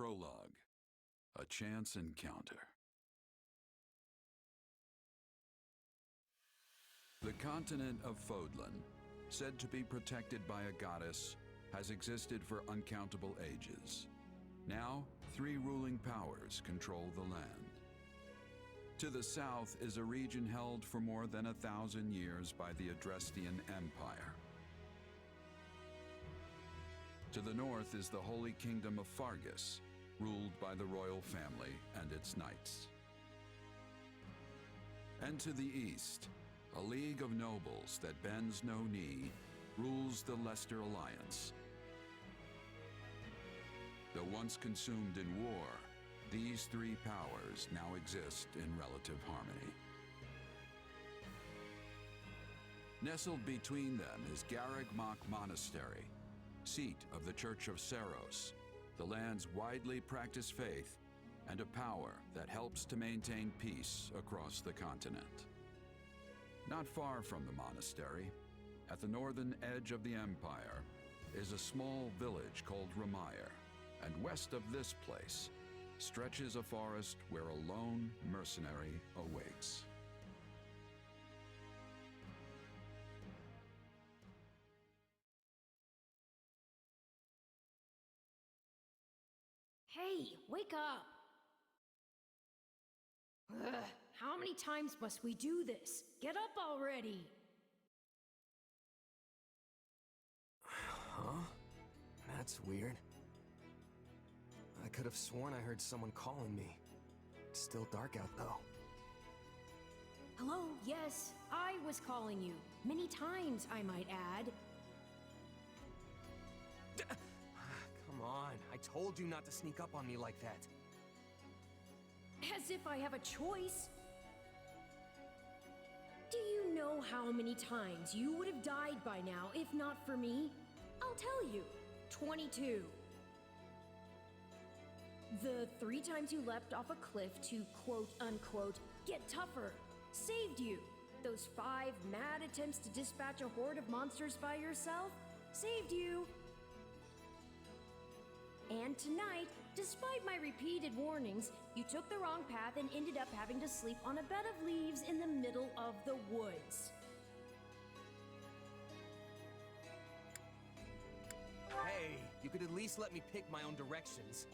Prologue. A Chance Encounter. The continent of Fodlan, said to be protected by a goddess, has existed for uncountable ages. Now, 3 ruling powers control the land. To the south is a region held for more than 1,000 years by the Adrestian Empire. To the north is the Holy Kingdom of Fargus, ruled by the royal family and its knights. And to the east, a league of nobles that bends no knee rules the Leicester Alliance. Though once consumed in war, these 3 powers now exist in relative harmony. Nestled between them is Garreg-Mach Monastery, seat of the Church of Saros, the land's widely practiced faith, and a power that helps to maintain peace across the continent. Not far from the monastery, at the northern edge of the empire, is a small village called Ramire, and west of this place stretches a forest where a lone mercenary awaits. Hey, wake up! Ugh, how many times must we do this? Get up already! Huh? That's weird. I could have sworn I heard someone calling me. It's still dark out though. Hello, yes, I was calling you. Many times, I might add. Come on, I told you not to sneak up on me like that. As if I have a choice. Do you know how many times you would have died by now if not for me? I'll tell you. 22. The 3 times you leapt off a cliff to quote-unquote get tougher saved you. Those 5 mad attempts to dispatch a horde of monsters by yourself saved you. And tonight, despite my repeated warnings, you took the wrong path and ended up having to sleep on a bed of leaves in the middle of the woods. Hey, you could at least let me pick my own directions.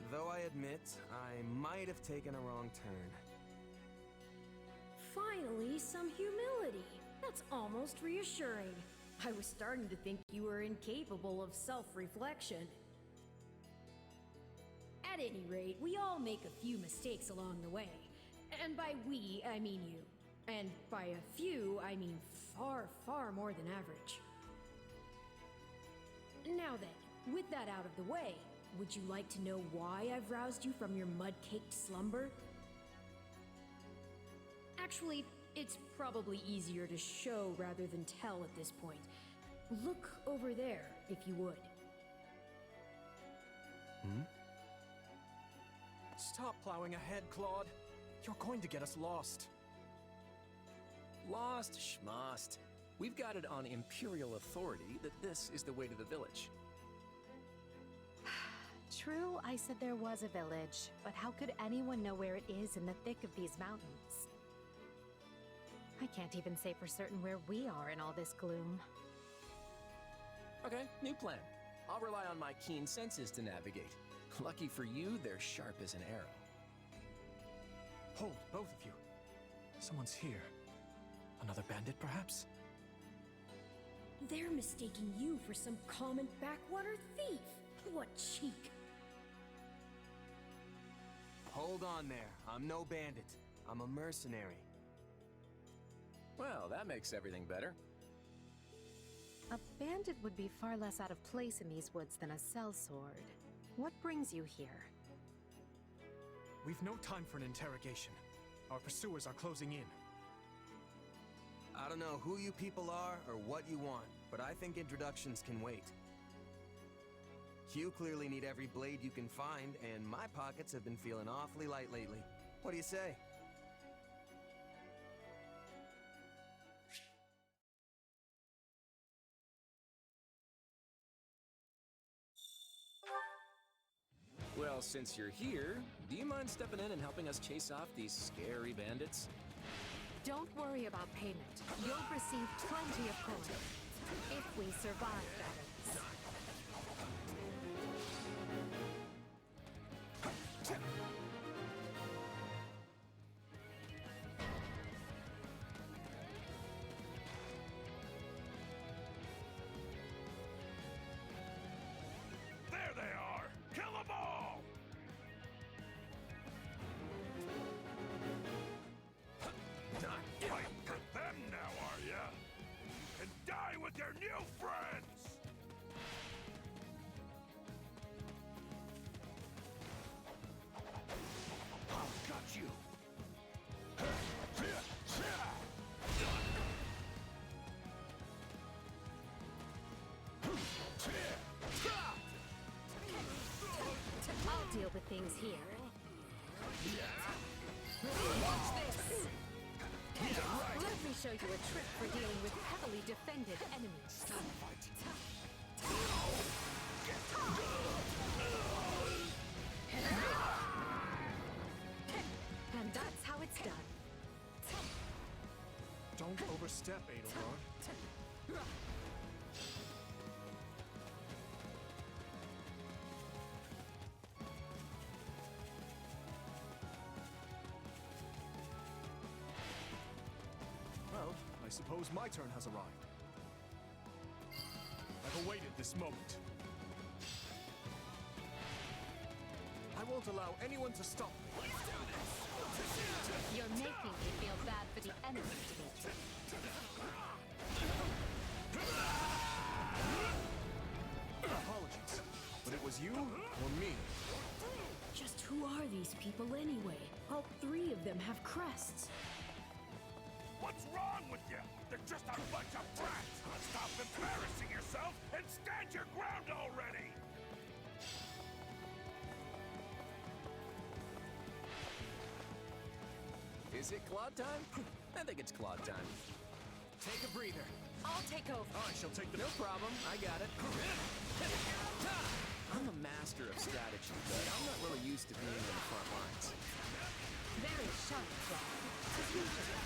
Though I admit, I might have taken a wrong turn. Finally, some humility. That's almost reassuring. I was starting to think you were incapable of self-reflection. At any rate, we all make a few mistakes along the way. And by we, I mean you. And by a few, I mean far, far more than average. Now then, with that out of the way, would you like to know why I've roused you from your mud-caked slumber? Actually, it's probably easier to show rather than tell at this point. Look over there, if you would. Stop plowing ahead, Claude. You're going to get us lost. Lost schmost. We've got it on Imperial authority that this is the way to the village. True, I said there was a village, but how could anyone know where it is in the thick of these mountains? I can't even say for certain where we are in all this gloom. Okay, new plan. I'll rely on my keen senses to navigate. Lucky for you, they're sharp as an arrow. Hold, both of you. Someone's here. Another bandit, perhaps? They're mistaking you for some common backwater thief. What cheek. Hold on there. I'm no bandit. I'm a mercenary. Well, that makes everything better. A bandit would be far less out of place in these woods than a sellsword. What brings you here? We've no time for an interrogation. Our pursuers are closing in. I don't know who you people are or what you want, but I think introductions can wait. You clearly need every blade you can find, and my pockets have been feeling awfully light lately. What do you say? Well, since you're here, do you mind stepping in and helping us chase off these scary bandits? Don't worry about payment. You'll receive plenty of coin. If we survive, that is. There they are! Kill them all! Fight for them now, are ya? And die with your new friends! I've got you! I'll deal with things here. Watch this! Let me show you a trick for dealing with heavily defended enemies. And that's how it's done. Don't overstep, Edelgard. Well, I suppose my turn has arrived. I've awaited this moment. I won't allow anyone to stop me. You're making me feel bad for the enemy, Dimitri. Apologies, but it was you or me. Just who are these people anyway? All three of them have crests. What's wrong with you? They're just a bunch of brats! Stop embarrassing yourself and stand your ground already! Is it Claude time? I think it's Claude time. Take a breather. I'll take over. I shall take the... No problem, I got it. I'm a master of strategy, but I'm not really used to being in the front lines. Very sharp, Claude. As usual.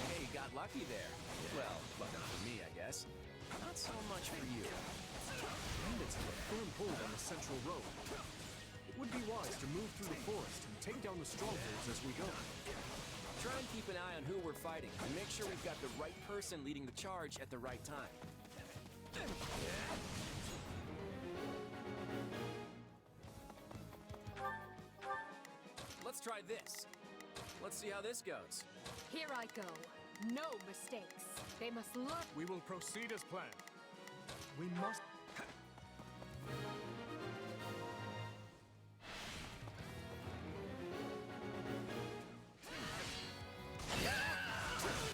Hey, got lucky there. Well, lucky for me, I guess. Not so much for you. Bandits have a firm hold on the central road. It would be wise to move through the forest and take down the strongholds as we go. Try and keep an eye on who we're fighting, and make sure we've got the right person leading the charge at the right time. Let's try this. Let's see how this goes. Here I go. No mistakes. They must learn. We will proceed as planned. We must...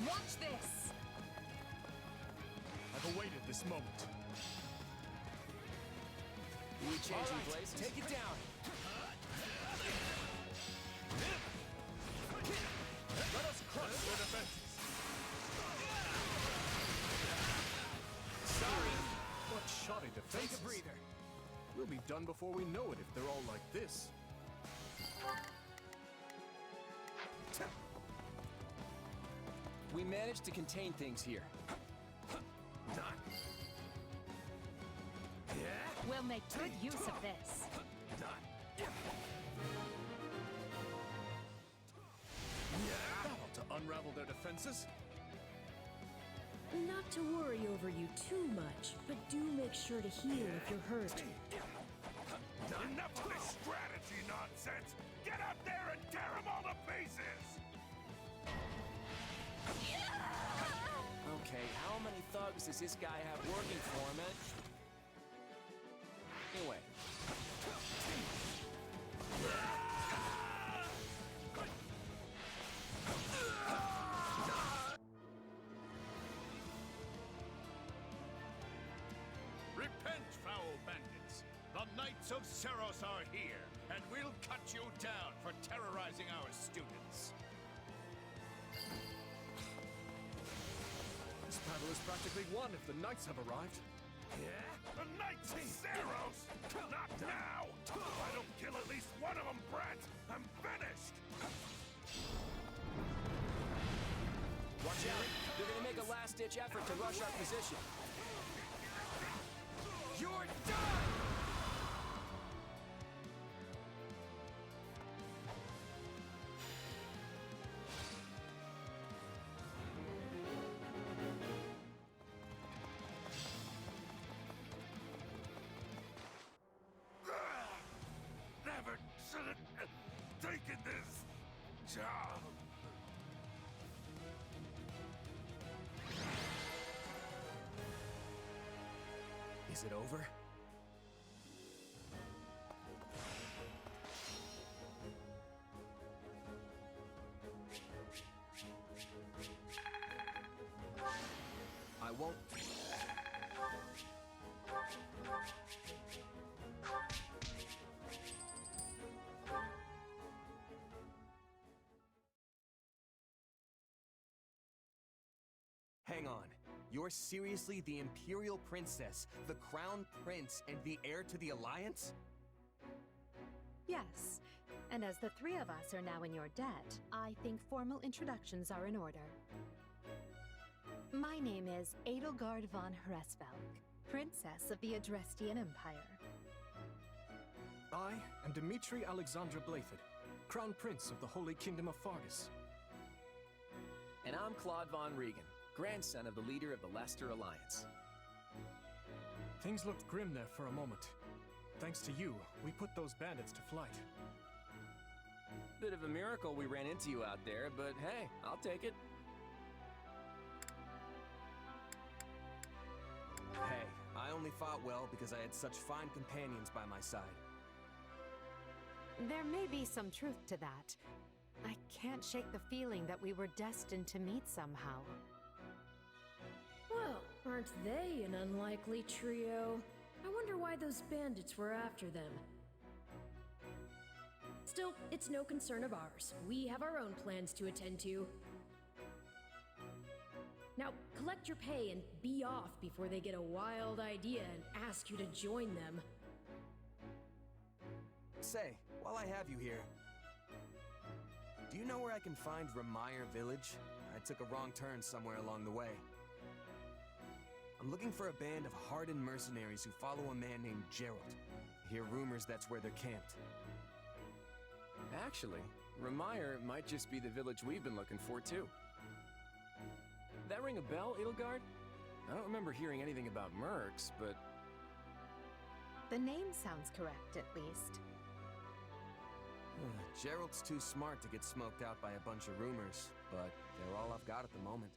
Watch this. I've awaited this moment. We changing All right, places? take it down. Let us crush their defenses. Sorry. What shoddy defenses. Take a breather. We'll be done before we know it if they're all like this. We managed to contain things here. We'll make good use of this. That ought to unravel their defenses. Not to worry over you too much, but do make sure to heal if you're hurt. Enough of this strategy nonsense! Get out there and tear them all to pieces! Okay, how many thugs does this guy have working for him, eh? Anyway. Repent, foul bandits! The Knights of Seros are here, and we'll cut you down for terrorizing our students. This battle battle is practically won if the knights have arrived. Yeah? The Knights of Saros! Not now! If I don't kill at least one of them, brats, I'm finished! Watch out! They're gonna make a last-ditch effort to rush our position. You're done! Never should have taken this job. Is it over? I won't... Hang on. You're seriously the Imperial Princess, the Crown Prince, and the heir to the Alliance? Yes, and as the three of us are now in your debt, I think formal introductions are in order. My name is Edelgard von Hresvelg, Princess of the Adrestian Empire. I am Dmitri Alexandra Blathid, Crown Prince of the Holy Kingdom of Fargus. And I'm Claude von Regan, grandson of the leader of the Leicester Alliance. Things looked grim there for a moment. Thanks to you, we put those bandits to flight. Bit of a miracle we ran into you out there, but hey, I'll take it. Hey, I only fought well because I had such fine companions by my side. There may be some truth to that. I can't shake the feeling that we were destined to meet somehow. Well, aren't they an unlikely trio? I wonder why those bandits were after them. Still, it's no concern of ours. We have our own plans to attend to. Now, collect your pay and be off before they get a wild idea and ask you to join them. Say, while I have you here, do you know where I can find Remire Village? I took a wrong turn somewhere along the way. I'm looking for a band of hardened mercenaries who follow a man named Geralt. I hear rumors that's where they're camped. Actually, Remire might just be the village we've been looking for, too. That ring a bell, Edelgard? I don't remember hearing anything about mercs, but... The name sounds correct, at least. Geralt's too smart to get smoked out by a bunch of rumors, but they're all I've got at the moment.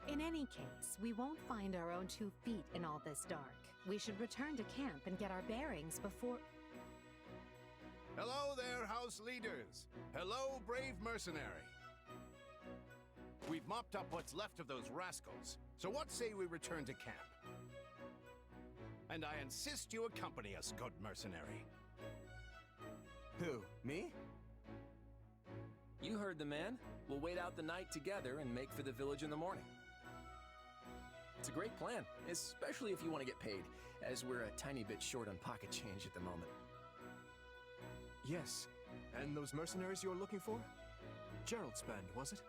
In any case, we won't find our own 2 feet in all this dark. We should return to camp and get our bearings before... Hello there, house leaders. Hello, brave mercenary. We've mopped up what's left of those rascals, so what say we return to camp? And I insist you accompany us, good mercenary. Who, me? You heard the man. We'll wait out the night together and make for the village in the morning. It's a great plan, especially if you want to get paid, as we're a tiny bit short on pocket change at the moment. Yes, and those mercenaries you're looking for? Geralt's band, was it?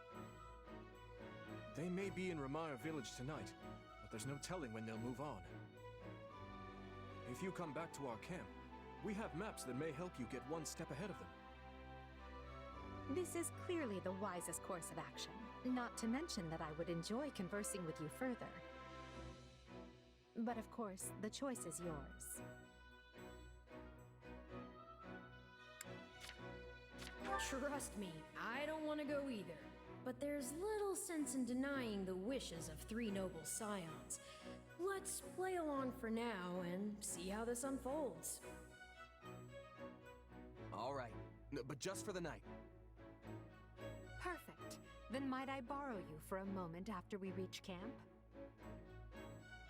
They may be in Remire Village tonight, but there's no telling when they'll move on. If you come back to our camp, we have maps that may help you get one step ahead of them. This is clearly the wisest course of action. Not to mention that I would enjoy conversing with you further. But of course, the choice is yours. Trust me, I don't want to go either. But there's little sense in denying the wishes of 3 noble scions. Let's play along for now and see how this unfolds. All right, but just for the night. Perfect. Then might I borrow you for a moment after we reach camp?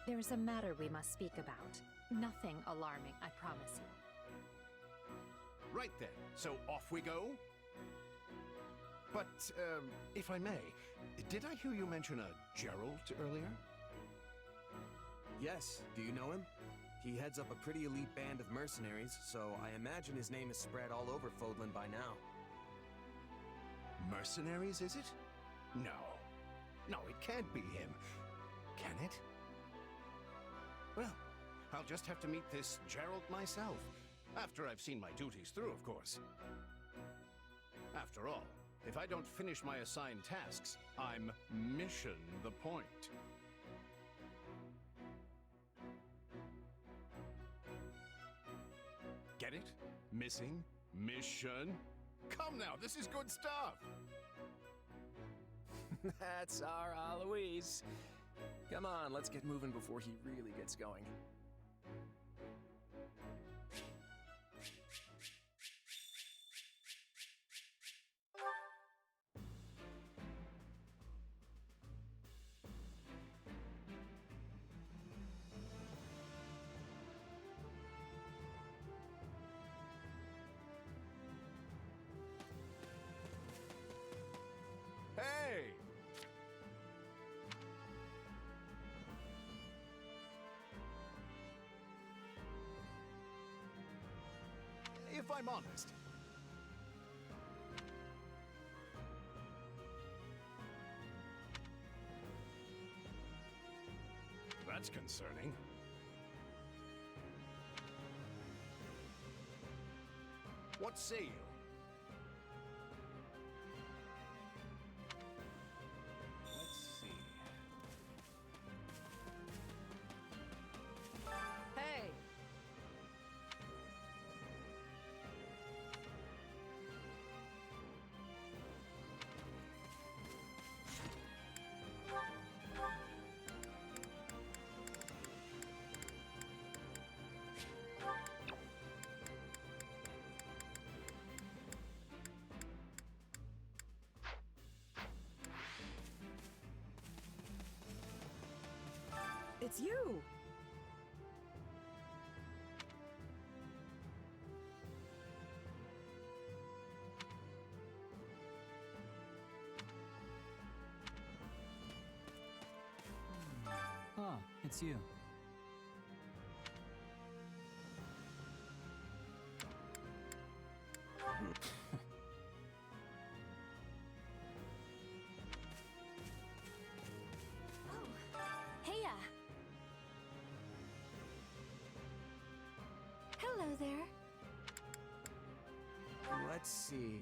There's a matter we must speak about. Nothing alarming, I promise you. Right then, so off we go? But, if I may, did I hear you mention a Gerald earlier? Yes, do you know him? He heads up a pretty elite band of mercenaries, so I imagine his name is spread all over Fodlan by now. Mercenaries, is it? No. No, it can't be him. Can it? Well, I'll just have to meet this Gerald myself. After I've seen my duties through, of course. After all, if I don't finish my assigned tasks, I'm mission the point. Get it? Missing? Mission? Come now, this is good stuff! That's our Aloise. Come on, let's get moving before he really gets going. Hey! If I'm honest, that's concerning. What say you? Let's see. Hey! It's you! Ah, it's you. Heya! Hello there. Let's see.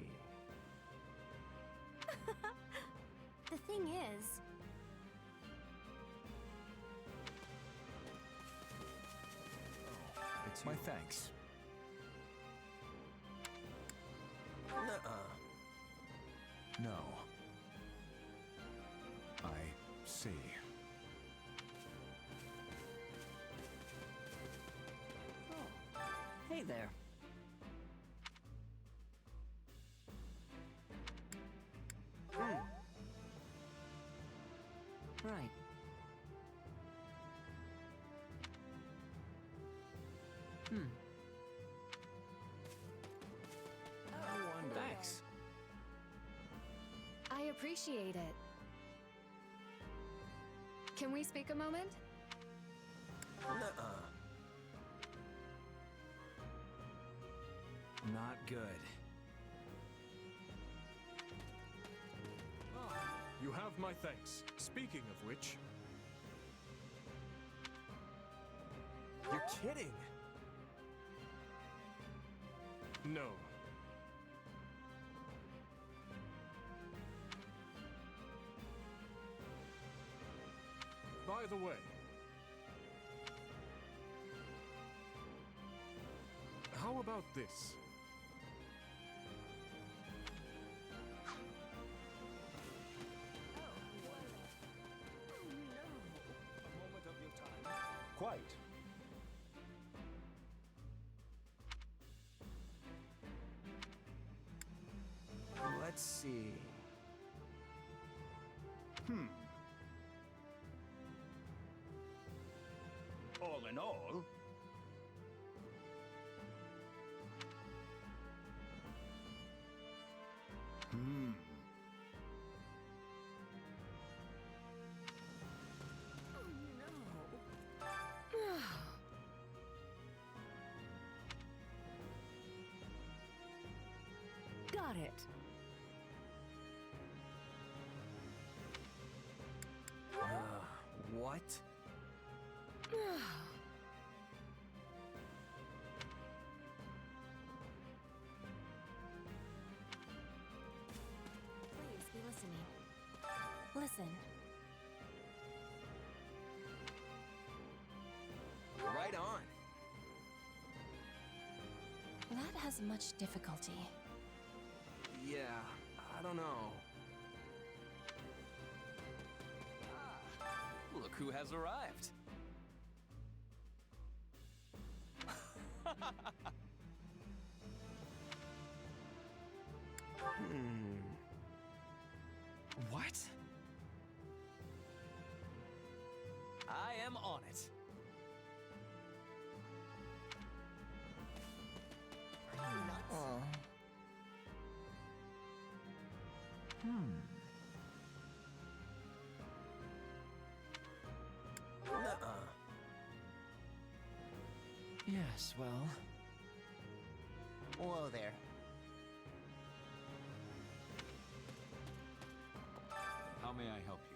The thing is... It's My you. thanks. Nuh-uh. No. I see. Hey there. Right. Thanks. I appreciate it. Can we speak a moment? Nuh-uh. Not good. You have my thanks. Speaking of which, You're kidding! no. By the way, how about this? Quite. Let's see. All in all, it. What? Please be listening. Listen. Right on. That has much difficulty. Yeah, I don't know. Look who has arrived. What? I am on it. Are you nuts? Nuh-uh. Yes, well. Whoa there. How may I help you?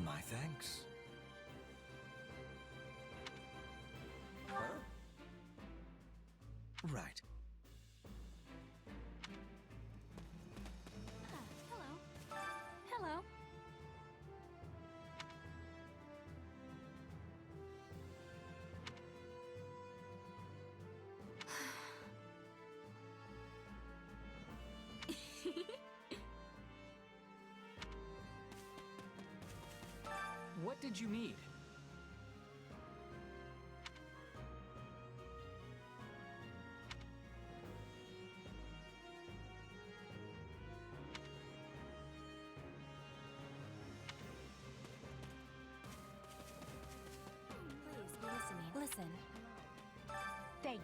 My thanks. Huh? Right. Hello. Hello. What did you need? Please be listening. Listen. Thank you.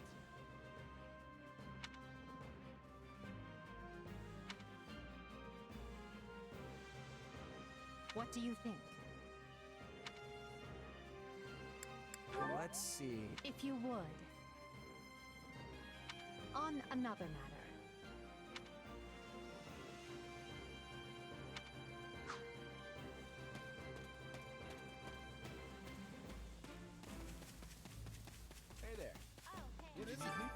What do you think? Let's see. If you would. On another matter. Hey there. Oh, Good evening.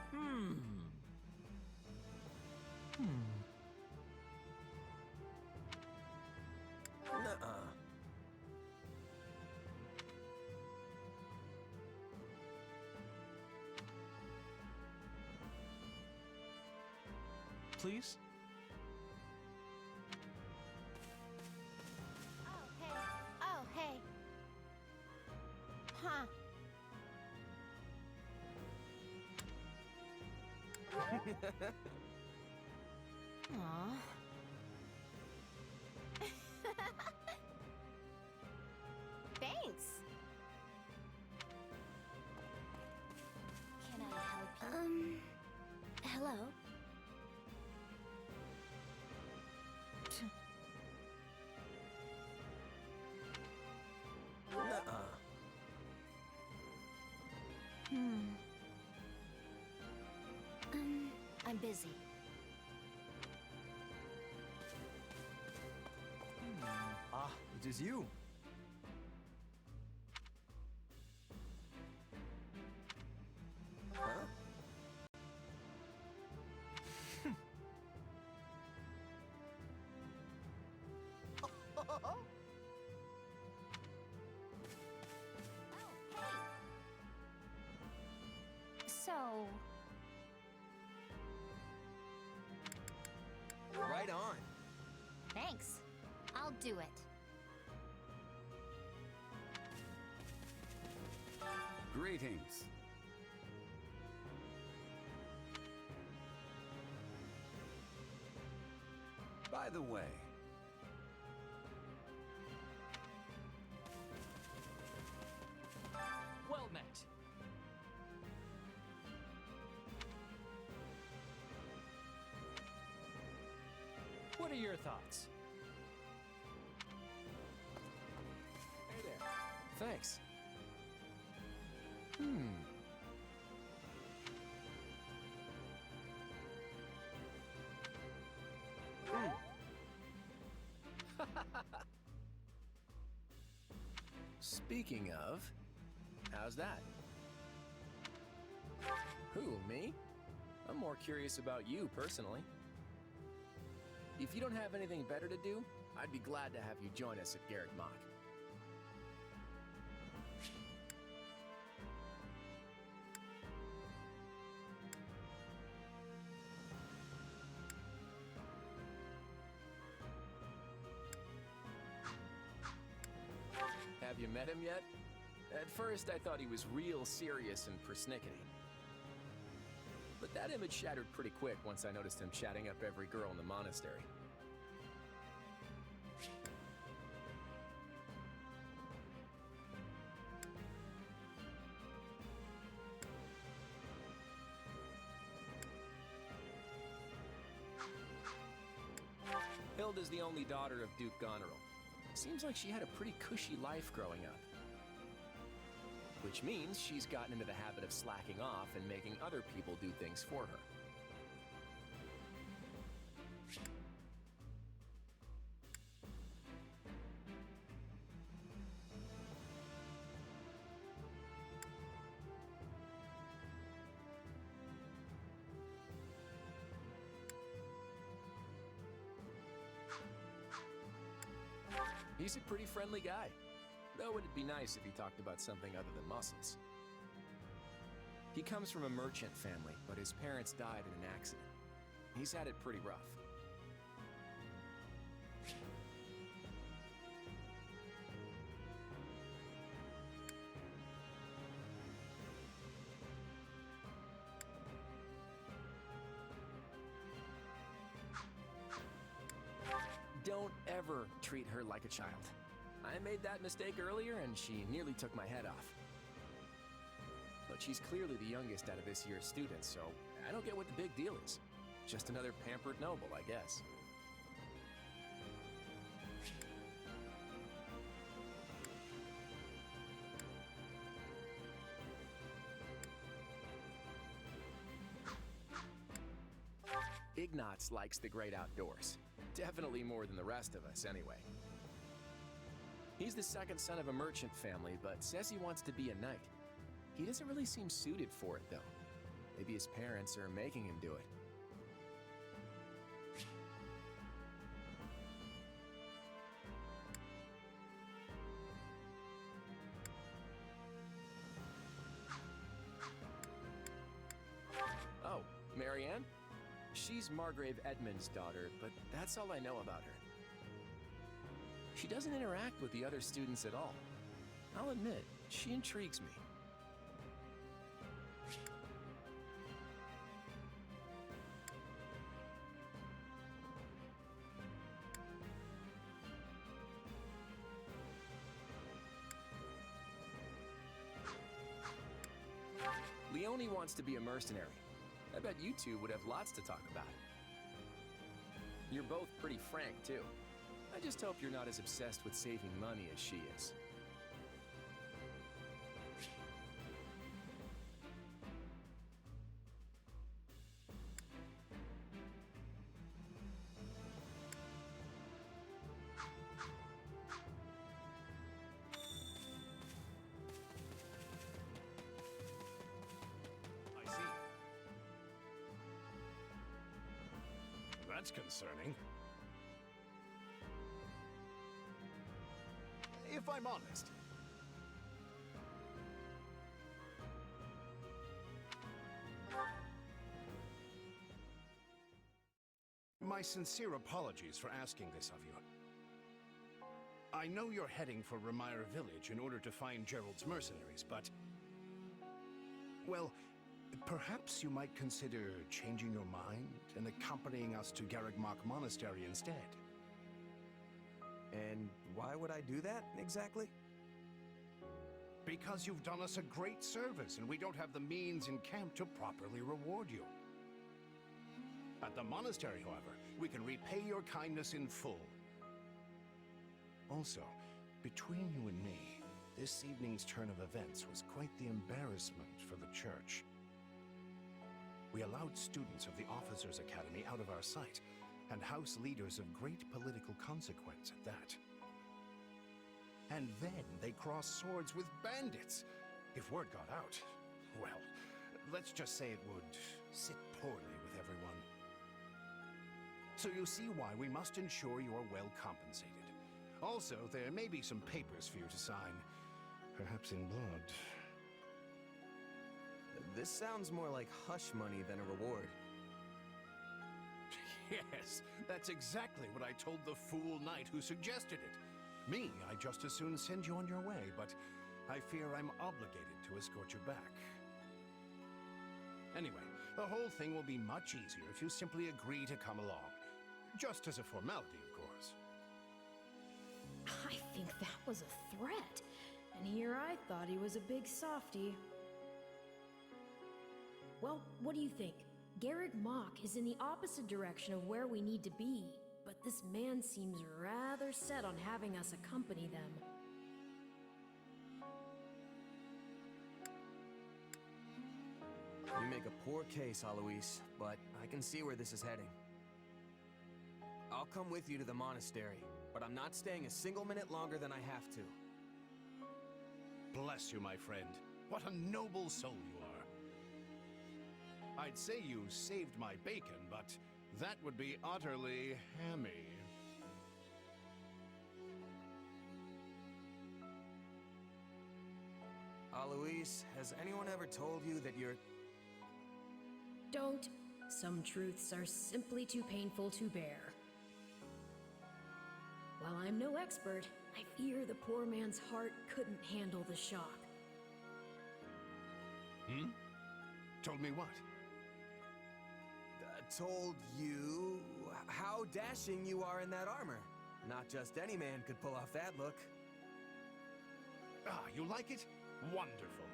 Nuh-uh. Please? Oh, hey. Oh, hey. Huh. Aw. Thanks. Can I help you? Hello? Nuh-uh. I'm busy. Ah, it is you. Huh? So, Right on. thanks. I'll do it. Greetings. By the way, are your thoughts? Hey there. Thanks. Speaking of, how's that? Who, me? I'm more curious about you, personally. If you don't have anything better to do, I'd be glad to have you join us at Garrick Mach. Have you met him yet? At first, I thought he was real serious and persnickety. But that image shattered pretty quick once I noticed him chatting up every girl in the monastery. Hilda's the only daughter of Duke Goneril. Seems like she had a pretty cushy life growing up. Which means she's gotten into the habit of slacking off and making other people do things for her. He's a pretty friendly guy. Though it'd be nice if he talked about something other than muscles. He comes from a merchant family, but his parents died in an accident. He's had it pretty rough. Don't ever treat her like a child. I made that mistake earlier and she nearly took my head off. But she's clearly the youngest out of this year's students, so I don't get what the big deal is. Just another pampered noble, I guess. Ignatz likes the great outdoors. Definitely more than the rest of us, anyway. He's the second son of a merchant family, but says he wants to be a knight. He doesn't really seem suited for it, though. Maybe his parents are making him do it. Oh, Marianne? She's Margrave Edmund's daughter, but that's all I know about her. She doesn't interact with the other students at all. I'll admit, she intrigues me. Leone wants to be a mercenary. I bet you two would have lots to talk about. You're both pretty frank, too. I just hope you're not as obsessed with saving money as she is. I see. That's concerning. If I'm honest. My sincere apologies for asking this of you. I know you're heading for Remire Village in order to find Gerald's mercenaries, but... well, perhaps you might consider changing your mind and accompanying us to Garrick Mach Monastery instead. And why would I do that, exactly? Because you've done us a great service, and we don't have the means in camp to properly reward you. At the monastery, however, we can repay your kindness in full. Also, between you and me, this evening's turn of events was quite the embarrassment for the church. We allowed students of the Officers' Academy out of our sight, and house leaders of great political consequence at that. And then they crossed swords with bandits. If word got out, well, let's just say it would sit poorly with everyone. So you see why we must ensure you're well compensated. Also, there may be some papers for you to sign, perhaps in blood. This sounds more like hush money than a reward. Yes, that's exactly what I told the fool knight who suggested it. Me, I'd just as soon send you on your way, but I fear I'm obligated to escort you back. Anyway, the whole thing will be much easier if you simply agree to come along. Just as a formality, of course. I think that was a threat. And here I thought he was a big softy. Well, what do you think? Garrick Mach is in the opposite direction of where we need to be, but this man seems rather set on having us accompany them. You make a poor case, Alois, but I can see where this is heading. I'll come with you to the monastery, but I'm not staying a single minute longer than I have to. Bless you, my friend. What a noble soul you are. I'd say you saved my bacon, but that would be utterly hammy. Alois, has anyone ever told you that you're... Don't. Some truths are simply too painful to bear. While I'm no expert, I fear the poor man's heart couldn't handle the shock. Told me what? Told you how dashing you are in that armor. Not just any man could pull off that look. Ah, you like it? Wonderful.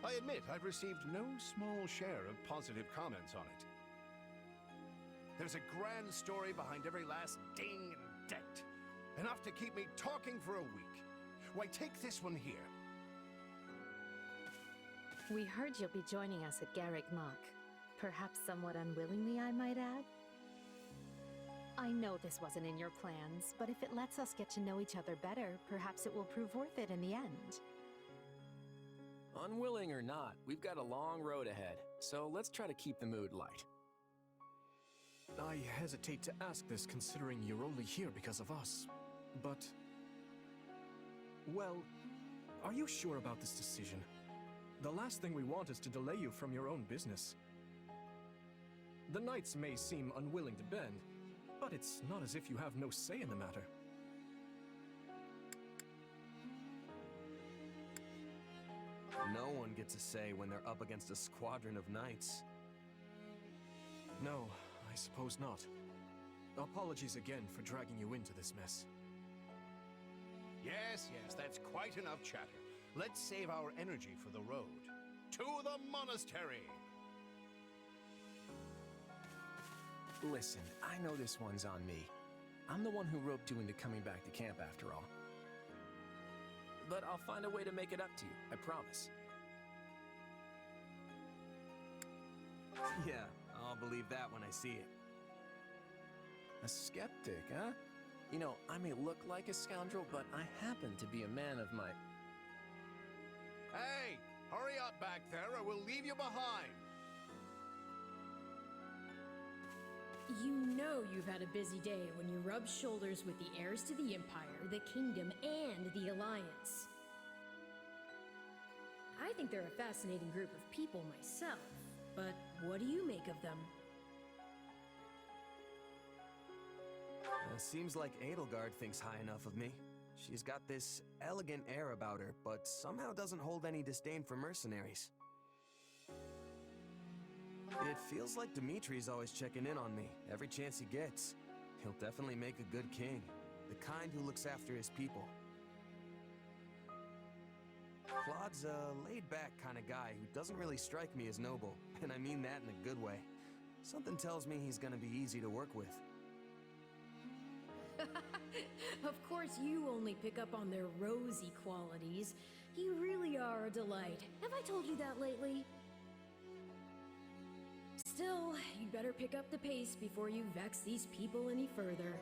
I admit I've received no small share of positive comments on it. There's a grand story behind every last ding and dent. Enough to keep me talking for a week. Why, take this one here. We heard you'll be joining us at Garrick Mach. Perhaps somewhat unwillingly, I might add. I know this wasn't in your plans, but if it lets us get to know each other better, perhaps it will prove worth it in the end. Unwilling or not, we've got a long road ahead, so let's try to keep the mood light. I hesitate to ask this considering you're only here because of us, but... Well, are you sure about this decision? The last thing we want is to delay you from your own business. The knights may seem unwilling to bend, but it's not as if you have no say in the matter. No one gets a say when they're up against a squadron of knights. No, I suppose not. Apologies again for dragging you into this mess. Yes, that's quite enough chatter. Let's save our energy for the road. To the monastery! Listen, I know this one's on me. I'm the one who roped you into coming back to camp after all. But I'll find a way to make it up to you, I promise. Yeah, I'll believe that when I see it. A skeptic, huh? You know, I may look like a scoundrel, but I happen to be a man of my... Hey! Hurry up back there or we'll leave you behind! You know you've had a busy day when you rub shoulders with the heirs to the Empire, the Kingdom, and the Alliance. I think they're a fascinating group of people myself, but what do you make of them? Seems like Edelgard thinks high enough of me. She's got this elegant air about her, but somehow doesn't hold any disdain for mercenaries. It feels like Dimitri's always checking in on me, every chance he gets. He'll definitely make a good king, the kind who looks after his people. Claude's a laid-back kind of guy who doesn't really strike me as noble, and I mean that in a good way. Something tells me he's gonna be easy to work with. Of course, you only pick up on their rosy qualities. You really are a delight. Have I told you that lately? Still, you'd better pick up the pace before you vex these people any further.